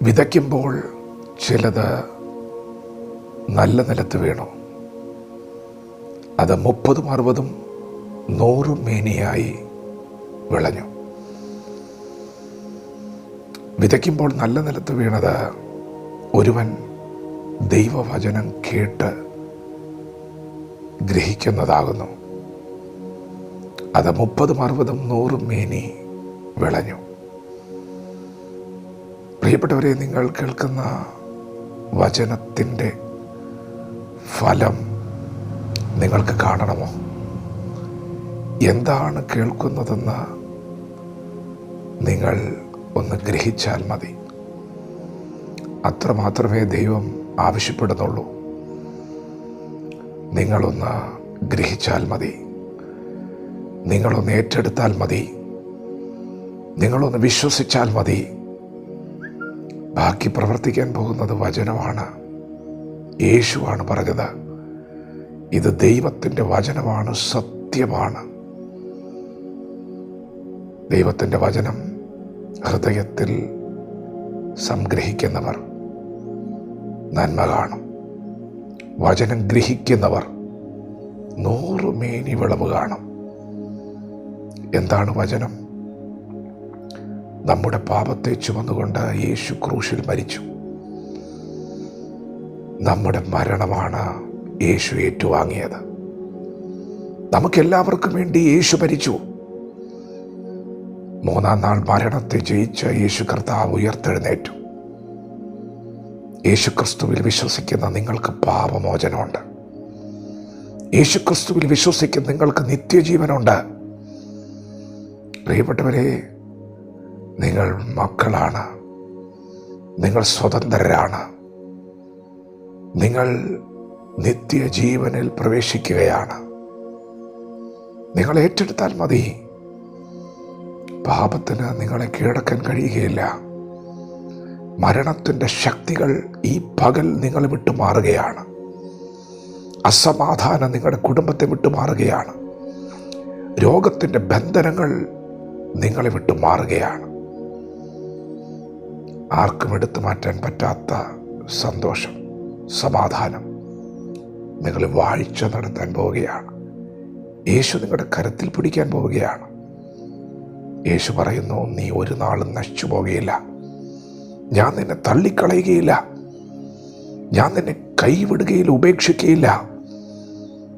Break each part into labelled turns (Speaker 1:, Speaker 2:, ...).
Speaker 1: വിതയ്ക്കുമ്പോൾ ചിലത് നല്ല നിലത്ത് വീണു. അത് 30, 60, 100 മേനിയായി വിളഞ്ഞു. വിതയ്ക്കുമ്പോൾ നല്ല നിലത്ത് വീണത് ഒരുവൻ ദൈവവചനം കേട്ട് ഗ്രഹിക്കുന്നതാകുന്നു. അത് 30, 60, 100 മേനി വിളഞ്ഞു. പ്രിയപ്പെട്ടവരെ, നിങ്ങൾ കേൾക്കുന്ന വചനത്തിൻ്റെ ഫലം നിങ്ങൾക്ക് കാണണമോ? എന്താണ് കേൾക്കുന്നതെന്ന് നിങ്ങൾ ഒന്ന് ഗ്രഹിച്ചാൽ മതി. അത്രമാത്രമേ ദൈവം ആവശ്യപ്പെടുന്നുള്ളൂ. നിങ്ങളൊന്ന് ഗ്രഹിച്ചാൽ മതി, നിങ്ങളൊന്ന് ഏറ്റെടുത്താൽ മതി, നിങ്ങളൊന്ന് വിശ്വസിച്ചാൽ മതി. ബാക്കി പ്രവർത്തിക്കാൻ പോകുന്നത് വചനമാണ്. യേശുവാണ് പറഞ്ഞത്, ഇത് ദൈവത്തിൻ്റെ വചനമാണ്, സത്യമാണ്. ദൈവത്തിൻ്റെ വചനം ഹൃദയത്തിൽ സംഗ്രഹിക്കുന്നവർ നന്മ കാണും. വചനം ഗ്രഹിക്കുന്നവർ 100 മേനി വിളവ് കാണും. എന്താണ് വചനം? നമ്മുടെ പാപത്തെ ചുമന്നുകൊണ്ട് യേശു ക്രൂശിൽ മരിച്ചു. നമ്മുടെ മരണമാണ് യേശു ഏറ്റുവാങ്ങിയത്. നമുക്കെല്ലാവർക്കും വേണ്ടി യേശു മരിച്ചു. 3-ാം നാൾ മരണത്തെ ജയിച്ച യേശു കർത്താവ് ഉയർത്തെഴുന്നേറ്റു. യേശുക്രിസ്തുവിൽ വിശ്വസിക്കുന്ന നിങ്ങൾക്ക് പാപമോചനമുണ്ട്. യേശുക്രിസ്തുവിൽ വിശ്വസിക്കുന്ന നിങ്ങൾക്ക് നിത്യജീവനുണ്ട്. പ്രിയപ്പെട്ടവരെ, നിങ്ങൾ മക്കളാണ്, നിങ്ങൾ സ്വതന്ത്രരാണ്, നിങ്ങൾ നിത്യജീവനിൽ പ്രവേശിക്കുകയാണ്. നിങ്ങൾ ഏറ്റെടുത്താൽ മതി. പാപത്തിന് നിങ്ങളെ കീഴടക്കാൻ കഴിയുകയില്ല. മരണത്തിൻ്റെ ശക്തികൾ ഈ പകൽ നിങ്ങളെ വിട്ടുമാറുകയാണ്. അസമാധാനം നിങ്ങളുടെ കുടുംബത്തെ വിട്ടുമാറുകയാണ്. രോഗത്തിൻ്റെ ബന്ധനങ്ങൾ നിങ്ങളെ വിട്ടുമാറുകയാണ്. ആർക്കും എടുത്തു മാറ്റാൻ പറ്റാത്ത സന്തോഷം, സമാധാനം നിങ്ങൾ വാഴ്ച നടത്താൻ പോവുകയാണ്. യേശു നിങ്ങളുടെ കരത്തിൽ പിടിക്കാൻ പോവുകയാണ്. യേശു പറയുന്നു, നീ ഒരു നാളും നശിച്ചു പോകുകയില്ല. ഞാൻ നിന്നെ തള്ളിക്കളയുകയില്ല. ഞാൻ നിന്നെ കൈവിടുകയില്ല, ഉപേക്ഷിക്കുകയില്ല.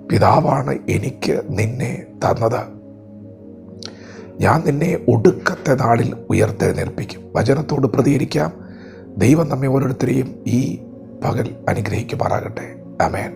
Speaker 1: പിതാവാണ് എനിക്ക് നിന്നെ തന്നത്. ഞാൻ നിന്നെ ഒടുക്കത്തെ നാളിൽ ഉയർത്തെഴുന്നേൽപ്പിക്കും. വചനത്തോട് പ്രതികരിക്കാം. ദൈവം നമ്മെ ഓരോരുത്തരെയും ഈ പകൽ അനുഗ്രഹിക്കുമാറാകട്ടെ. ആമേൻ.